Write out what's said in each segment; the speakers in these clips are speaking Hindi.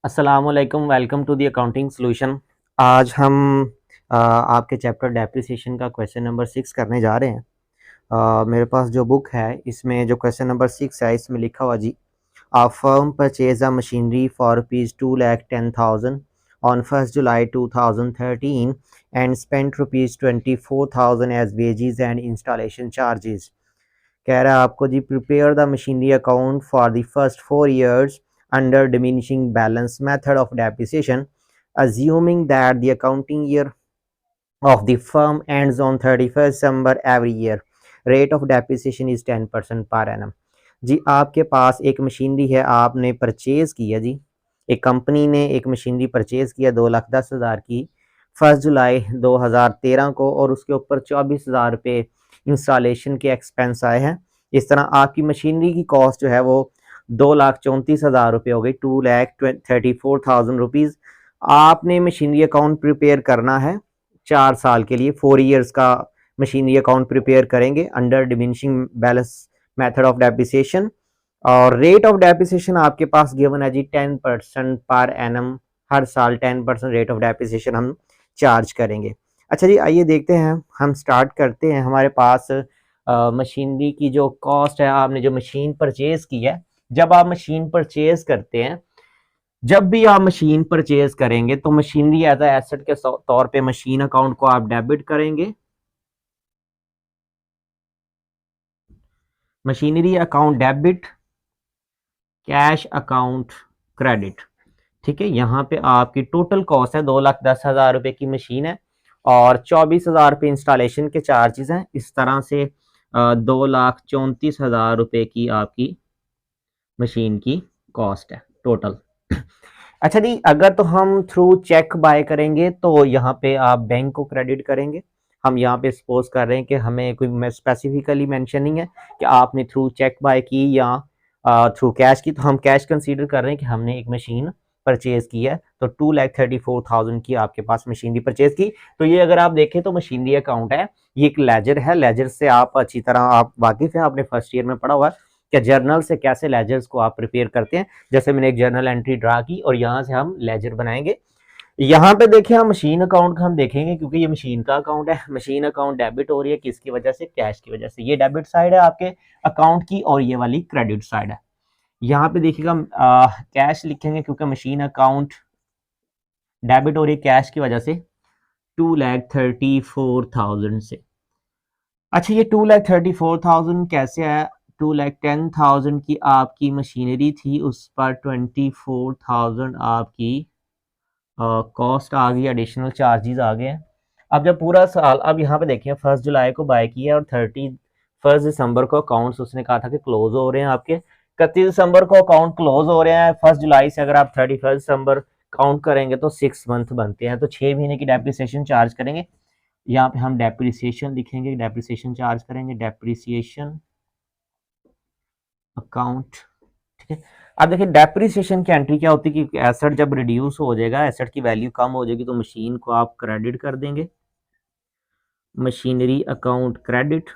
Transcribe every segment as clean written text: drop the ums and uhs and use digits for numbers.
अस्सलामुअलैकुम, welcome to the accounting solution. आज हम आपके चैप्टर डेप्रिसिएशन का क्वेश्चन नंबर 6 करने जा रहे हैं। मेरे पास जो बुक है इसमें जो क्वेश्चन नंबर 6 है इसमें लिखा हुआ जी, a firm purchase a machinery for ₹2,10,000 on 1 July 2013 and spent ₹24,000 as wages and installation charges. कह रहा है आपको जी, prepare the machinery account for the first 4 years under diminishing balance method of depreciation, assuming that the accounting year of the firm ends on 31st December every year. Rate of depreciation is 10% per annum। जी आपके पास एक मशीनरी है, आपने परचेज किया जी, एक कंपनी ने एक मशीनरी परचेज किया 2,10,000 की 1 जुलाई 2013 को, और उसके ऊपर 24,000 रुपये इंस्टॉलेशन के एक्सपेंस आए हैं। इस तरह आपकी मशीनरी की कॉस्ट जो है वो 2,34,000 रुपये हो गई, 2,34,000 रुपीज़। आपने मशीनरी अकाउंट प्रिपेयर करना है 4 साल के लिए, 4 years का मशीनरी अकाउंट प्रिपेयर करेंगे under diminishing balance method of depreciation. और रेट ऑफ डेप्रिसिएशन आपके पास गिवन है जी 10% पर एनम, हर साल 10% रेट ऑफ डेप्रिसिएशन हम चार्ज करेंगे। अच्छा जी, आइए देखते हैं, हम स्टार्ट करते हैं। हमारे पास मशीनरी की जो कॉस्ट है, आपने जो मशीन परचेज की है, जब आप मशीन परचेज करते हैं, जब भी आप मशीन परचेज करेंगे तो मशीनरी एज अ एसेट के तौर पे मशीन अकाउंट को आप डेबिट करेंगे, machinery account debit, cash account credit. ठीक है, यहाँ पे आपकी टोटल कॉस्ट है 2,10,000 रुपए की मशीन है और 24,000 रुपये इंस्टॉलेशन के चार्जेस हैं। इस तरह से 2,34,000 रुपए की आपकी मशीन की कॉस्ट है टोटल। अच्छा जी, अगर तो हम थ्रू चेक बाय करेंगे तो यहाँ पे आप बैंक को क्रेडिट करेंगे। हम यहाँ पे सपोज कर रहे हैं कि हमें कोई स्पेसिफिकली मेंशन नहीं है कि आपने थ्रू चेक बाय की या थ्रू कैश की, तो हम कैश कंसीडर कर रहे हैं कि हमने एक मशीन परचेज की है, तो 2,34,000 की आपके पास मशीनरी परचेज की। तो ये अगर आप देखें तो मशीनरी अकाउंट है, ये एक लेजर है। लेजर से आप अच्छी तरह आप वाकिफ हैं, आपने फर्स्ट ईयर में पढ़ा हुआ है कि जर्नल से कैसे लेजर्स को आप प्रिपेयर करते हैं। जैसे मैंने एक जर्नल एंट्री ड्रा की और यहाँ से हम लेजर बनाएंगे। यहाँ पे देखिए, हम मशीन अकाउंट का हम देखेंगे क्योंकि ये मशीन का अकाउंट है। मशीन अकाउंट डेबिट हो रही है किसकी वजह से? कैश की वजह से। ये डेबिट साइड है आपके अकाउंट की और ये वाली क्रेडिट साइड है। यहाँ पे देखिएगा कैश लिखेंगे क्योंकि मशीन अकाउंट डेबिट हो रही है कैश की वजह से 2,34,000 से। अच्छा, ये 2,34,000 कैसे आया? 2,10,000 की आपकी मशीनरी थी, उस पर 24,000 आपकी कॉस्ट आ गई, एडिशनल चार्जेस आ गए हैं। अब जब पूरा साल, अब यहाँ पे देखिए 1 जुलाई को बाय किया और 31 दिसंबर को अकाउंट्स उसने कहा था कि क्लोज हो रहे हैं आपके। 31 दिसंबर को अकाउंट क्लोज हो रहे हैं। 1 जुलाई से अगर आप 31 दिसंबर काउंट करेंगे तो 6 मंथ बनते हैं, तो 6 महीने की डेप्रिसिएशन चार्ज करेंगे। यहाँ पे हम डेप्रिसिएशन लिखेंगे, डेप्रिसिएशन चार्ज करेंगे, डेप्रिसिएशन अकाउंट। ठीक है, अब देखिए डेप्रिसिएशन की एंट्री क्या होती है कि एसेट जब रिड्यूस हो जाएगा, एसेट की वैल्यू कम हो जाएगी, तो मशीन को आप क्रेडिट कर देंगे, मशीनरी अकाउंट क्रेडिट,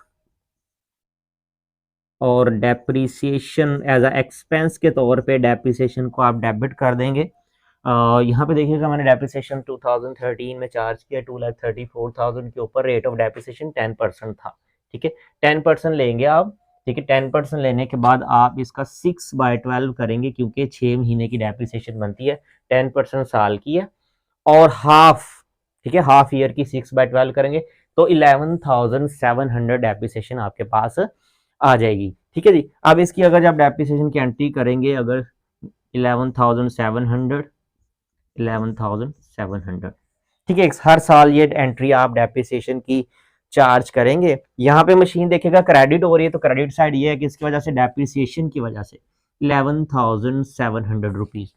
और डेप्रिसिएशन एज अ एक्सपेंस के तौर पे डेप्रिसिएशन को आप डेबिट कर देंगे। यहाँ पे देखिएगा मैंने डेप्रिसिएशन 2013 में चार्ज किया 2,34,000 के ऊपर। रेट ऑफ डेप्रिसिएशन 10% था। ठीक है, 10% लेंगे आप। ठीक है, 10% लेने के बाद आप इसका 6/12 करेंगे क्योंकि 6 महीने की डेप्रिसिएशन बनती है, 10% साल की है और हाफ। ठीक है, हाफ ईयर की 6/12 करेंगे तो 11,700 डेप्रिसिएशन आपके पास आ जाएगी। ठीक है जी, अब इसकी अगर जब डेप्रिसिएशन की एंट्री करेंगे, अगर 11,700 ठीक है, हर साल ये एंट्री आप डेप्रिसिएशन की चार्ज करेंगे। यहाँ पे मशीन देखेगा क्रेडिट हो रही है, तो क्रेडिट साइड ये है कि इसकी वजह से डेप्रिसिएशन की वजह से 11,700 रुपीज।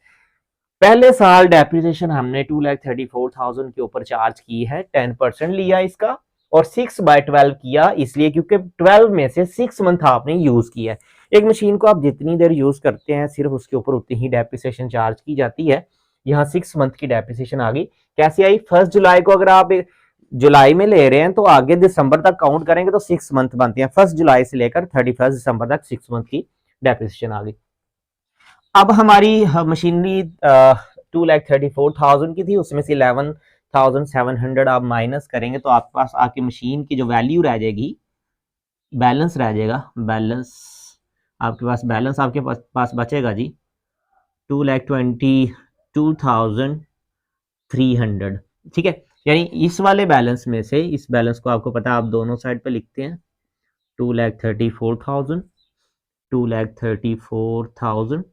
पहले साल डेप्रिसिएशन हमने 2,34,000 के ऊपर चार्ज की है, 10% लिया इसका और 6/12 किया, इसलिए क्योंकि 12 में से 6 मंथ आपने यूज किया है। एक मशीन को आप जितनी देर यूज करते हैं सिर्फ उसके ऊपर उतनी ही डेप्रिसिएशन चार्ज की जाती है। यहाँ 6 मंथ की डेप्रिसिएशन आ गई। कैसे आई? 1 जुलाई को अगर आप जुलाई में ले रहे हैं तो आगे दिसंबर तक काउंट करेंगे तो 6 मंथ बनते हैं। 1 जुलाई से लेकर 31 दिसंबर तक 6 मंथ की डेप्रिसिएशन आ गई। अब हमारी मशीनरी 2,34,000 की थी, उसमें से 11,700 आप माइनस करेंगे तो आपके पास आपकी मशीन की जो वैल्यू रह जाएगी, बैलेंस रह जाएगा, बैलेंस आपके पास बचेगा जी 2,22,300। ठीक है, यानी इस वाले बैलेंस में से, इस बैलेंस को आपको पता है आप दोनों साइड पे लिखते हैं, 2,34,000, 2,34,000।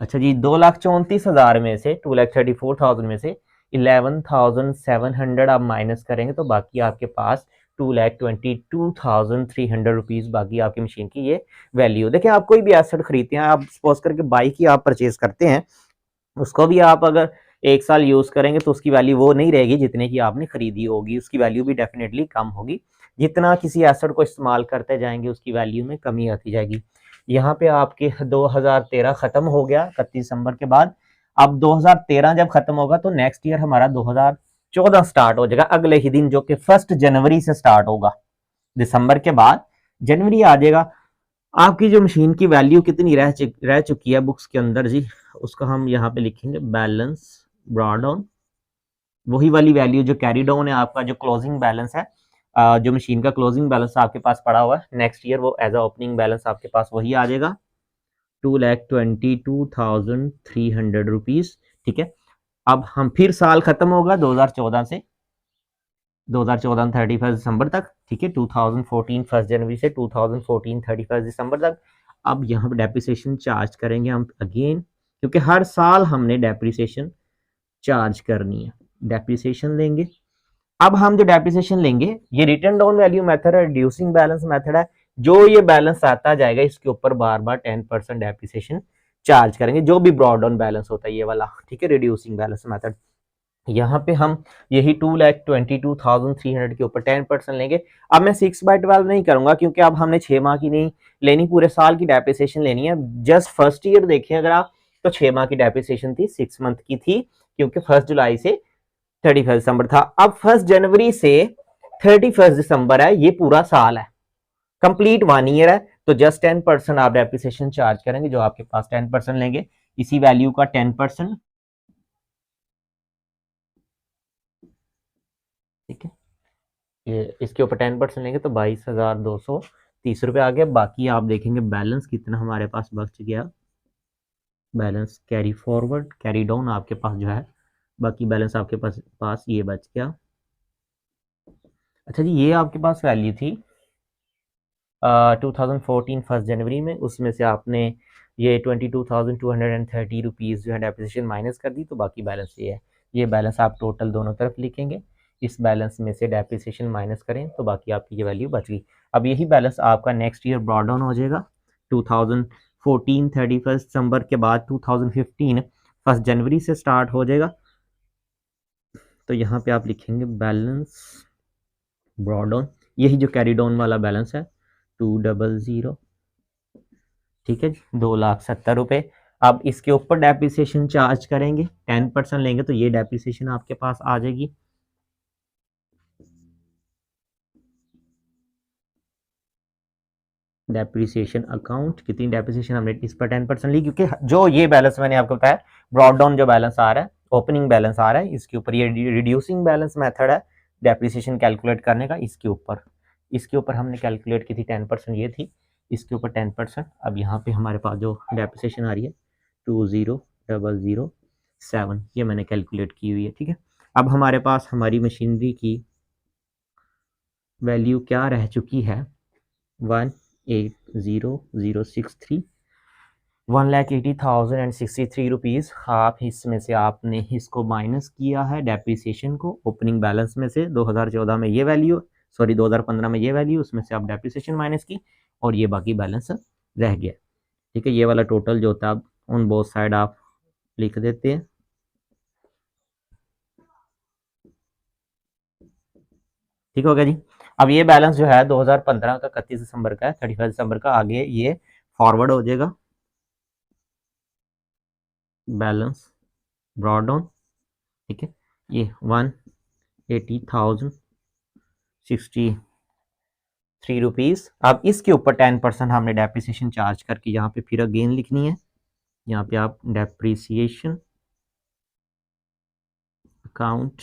अच्छा जी, 2,34,000 में से, 2,34,000 में से 11,700 आप माइनस करेंगे तो बाकी आपके पास 2,22,300 रुपीज बाकी आपकी मशीन की ये वैल्यू। देखिए, आप कोई भी एसेट खरीदते हैं, आप सपोज करके बाइक ही आप परचेज करते हैं, उसको भी आप अगर 1 साल यूज़ करेंगे तो उसकी वैल्यू वो नहीं रहेगी जितने की आपने खरीदी होगी, उसकी वैल्यू भी डेफिनेटली कम होगी। जितना किसी एसेट को इस्तेमाल करते जाएंगे उसकी वैल्यू में कमी आती जाएगी। यहाँ पे आपके 2013 खत्म हो गया 31 दिसंबर के बाद। अब 2013 जब खत्म होगा तो नेक्स्ट ईयर हमारा 2014 स्टार्ट हो जाएगा अगले ही दिन, जो कि 1 जनवरी से स्टार्ट होगा। दिसंबर के बाद जनवरी आ जाएगा। आपकी जो मशीन की वैल्यू कितनी रह चुकी है बुक्स के अंदर जी, उसका हम यहाँ पे लिखेंगे बैलेंस ब्रॉड डाउन, वही वाली वैल्यू जो कैरी डाउन है, आपका जो क्लोजिंग बैलेंस है, जो मशीन का क्लोजिंग बैलेंस आपके पास पड़ा हुआ है नेक्स्ट ईयर, वो एज अ ओपनिंग बैलेंस आपके पास वही आ जाएगा 2,22,300 रुपीज। ठीक है, अब हम फिर साल खत्म होगा 2014 से, 2014 31 दिसंबर तक। ठीक है, 2014 1 जनवरी से 2014 31 दिसंबर तक। अब यहाँ पे डेप्रिसिएशन चार्ज करेंगे हम अगेन, क्योंकि हर साल हमने डेप्रिसिएशन चार्ज करनी है। डेप्रिसिएशन लेंगे, अब हम जो डेप्रिसिएशन लेंगे ये रिटर्न डाउन वैल्यू मेथड है, रिड्यूसिंग बैलेंस मेथड है। जो ये बैलेंस आता जाएगा इसके ऊपर बार बार 10% डेप्रिसिएशन चार्ज करेंगे, जो भी ब्रॉड डाउन बैलेंस होता है ये वाला। ठीक है, रिड्यूसिंग बैलेंस मेथड। यहाँ पे हम यही 2,22,300 के ऊपर 10% लेंगे। अब मैं 6/12 नहीं करूंगा क्योंकि अब हमने 6 माह की नहीं लेनी, पूरे साल की डेप्रिसिएशन लेनी है। जस्ट फर्स्ट ईयर देखें अगर आप तो 6 माह की डेप्रिसिएशन थी, 6 मंथ की थी, क्योंकि 1 जुलाई से 31 दिसंबर था। अब 1 जनवरी से 31 दिसंबर है, ये पूरा साल है, कंप्लीट 1 ईयर है। तो जस्ट 10% आप डेप्रिसिएशन चार्ज करेंगे, जो आपके पास 10% लेंगे इसी वैल्यू का 10%। ठीक है, ये इसके ऊपर 10% लेंगे तो 22,230 रुपये आ गया। बाकी आप देखेंगे बैलेंस कितना हमारे पास बच गया, balance carry forward carry down आपके पास जो है, बाकी बैलेंस आपके पास ये बच गया। अच्छा जी, ये आपके पास वैल्यू थी 2014 1 जनवरी में, उसमें से आपने ये 22,230 रुपीज़ जो है डेप्रिसिएशन माइनस कर दी, तो बाकी बैलेंस ये है। ये बैलेंस आप टोटल दोनों तरफ लिखेंगे, इस बैलेंस में से डेप्रिसिएशन माइनस करें तो बाकी आपकी ये वैल्यू बच गई। अब यही बैलेंस आपका नेक्स्ट ईयर ब्रॉड डाउन हो जाएगा 2014 31 दिसंबर के बाद 2015 1 जनवरी से स्टार्ट हो जाएगा। तो यहाँ पे आप लिखेंगे बैलेंस ब्रॉड डाउन, यही जो कैरी डाउन वाला बैलेंस है 200। ठीक है जी, 2,70,000 रुपये। अब इसके ऊपर डेप्रिसिएशन चार्ज करेंगे, 10% लेंगे तो ये डेप्रिसिएशन आपके पास आ जाएगी। डेप्रिसिएशन अकाउंट, कितनी डेप्रिसिएशन हमने इस पर 10% ली, क्योंकि जो ये बैलेंस मैंने आपको बताया ब्रॉड डाउन जो बैलेंस आ रहा है, ओपनिंग बैलेंस आ रहा है, इसके ऊपर ये रिड्यूसिंग बैलेंस मेथड है डेप्रिसिएशन कैलकुलेट करने का। इसके ऊपर हमने कैलकुलेट की थी 10% ये थी, इसके ऊपर 10%। अब यहाँ पे हमारे पास जो डेप्रिसिएशन आ रही है 20,007 ये मैंने कैलकुलेट की हुई है। ठीक है, अब हमारे पास हमारी मशीनरी की वैल्यू क्या रह चुकी है 1,80,063 1,80,063 रुपीज़। आप इसमें से आपने इसको माइनस किया है डेप्रिसिएशन को ओपनिंग बैलेंस में से, 2014 में ये वैल्यू, सॉरी 2015 में ये वैल्यू, उसमें से आप डेप्रिसिएशन माइनस की और ये बाकी बैलेंस रह गया। ठीक है, ये वाला टोटल जो होता है आप ऑन बोथ साइड आप लिख देते हैं। ठीक हो गया जी। अब ये बैलेंस जो है 2015 का 31 दिसंबर का है, 31 दिसंबर का, आगे ये फॉरवर्ड हो जाएगा बैलेंस ब्रॉड डाउन। ठीक है, ये 1,80,063 रुपीज़। अब इसके ऊपर 10% हमने डेप्रिसिएशन चार्ज करके यहाँ पे फिर अगेन लिखनी है। यहाँ पे आप डेप्रिसिएशन अकाउंट,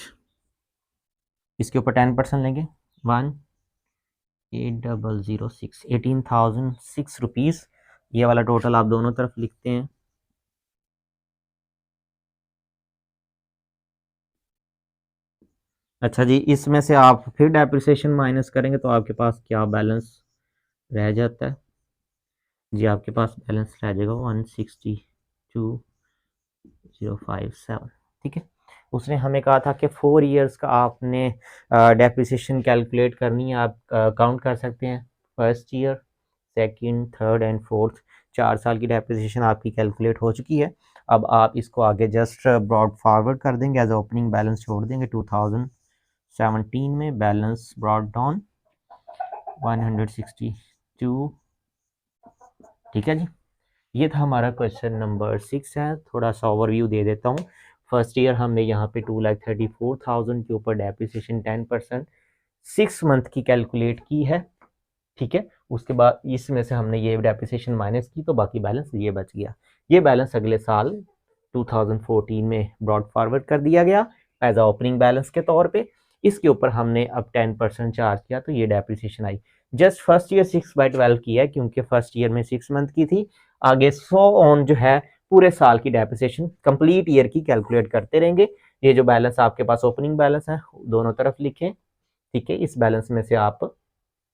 इसके ऊपर 10% लेंगे 1,8006 18,006 रुपीज़। ये वाला टोटल आप दोनों तरफ लिखते हैं। अच्छा जी, इसमें से आप फिर डेप्रिसिएशन माइनस करेंगे तो आपके पास क्या बैलेंस रह जाता है जी? आपके पास बैलेंस रह जाएगा 162,057। ठीक है, उसने हमें कहा था कि 4 इयर्स का आपने डेप्रिसिएशन कैलकुलेट करनी है। आप काउंट कर सकते हैं first year, second, third and fourth. 4 साल की डेप्रिसिएशन आपकी कैलकुलेट हो चुकी है। अब आप इसको आगे जस्ट ब्रॉड फॉरवर्ड कर देंगे, एज ओपनिंग बैलेंस छोड़ देंगे 2017 में। Balance brought down 162। ठीक है जी, ये था हमारा क्वेश्चन नंबर 6 है। थोड़ा सा ओवरव्यू दे देता हूँ। फर्स्ट ईयर हमने यहाँ पे 2,34,000 के ऊपर डेप्रिसिएशन 10% 6 मंथ की कैलकुलेट की है। ठीक है, उसके बाद इसमें से हमने ये डेप्रिसिएशन माइनस की तो बाकी बैलेंस ये बच गया। ये बैलेंस अगले साल 2014 में ब्रॉड फॉरवर्ड कर दिया गया एज अ ओपनिंग बैलेंस के तौर पे। इसके ऊपर हमने अब 10% चार्ज किया तो ये डेप्रिसिएशन आई। जस्ट फर्स्ट ईयर 6/12 की है क्योंकि फर्स्ट ईयर में 6 मंथ की थी। आगे 100 ऑन जो है पूरे साल की डेप्रिसिएशन कंप्लीट ईयर की कैलकुलेट करते रहेंगे। ये जो बैलेंस आपके पास ओपनिंग बैलेंस है दोनों तरफ लिखें। ठीक है, इस बैलेंस में से आप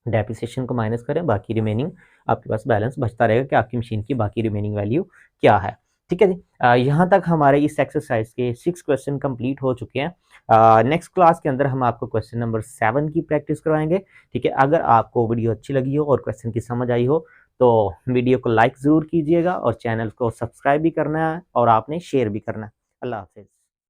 डेप्रिसिएशन को माइनस करें, बाकी रिमेनिंग आपके पास बैलेंस बचता रहेगा कि आपकी मशीन की बाकी रिमेनिंग वैल्यू क्या है। ठीक है जी, यहाँ तक हमारे इस एक्सरसाइज के 6 क्वेश्चन कंप्लीट हो चुके हैं। नेक्स्ट क्लास के अंदर हम आपको क्वेश्चन नंबर 7 की प्रैक्टिस करवाएंगे। ठीक है, अगर आपको वीडियो अच्छी लगी हो और क्वेश्चन की समझ आई हो तो वीडियो को लाइक ज़रूर कीजिएगा और चैनल को सब्सक्राइब भी करना है और आपने शेयर भी करना है। अल्लाह हाफिज़।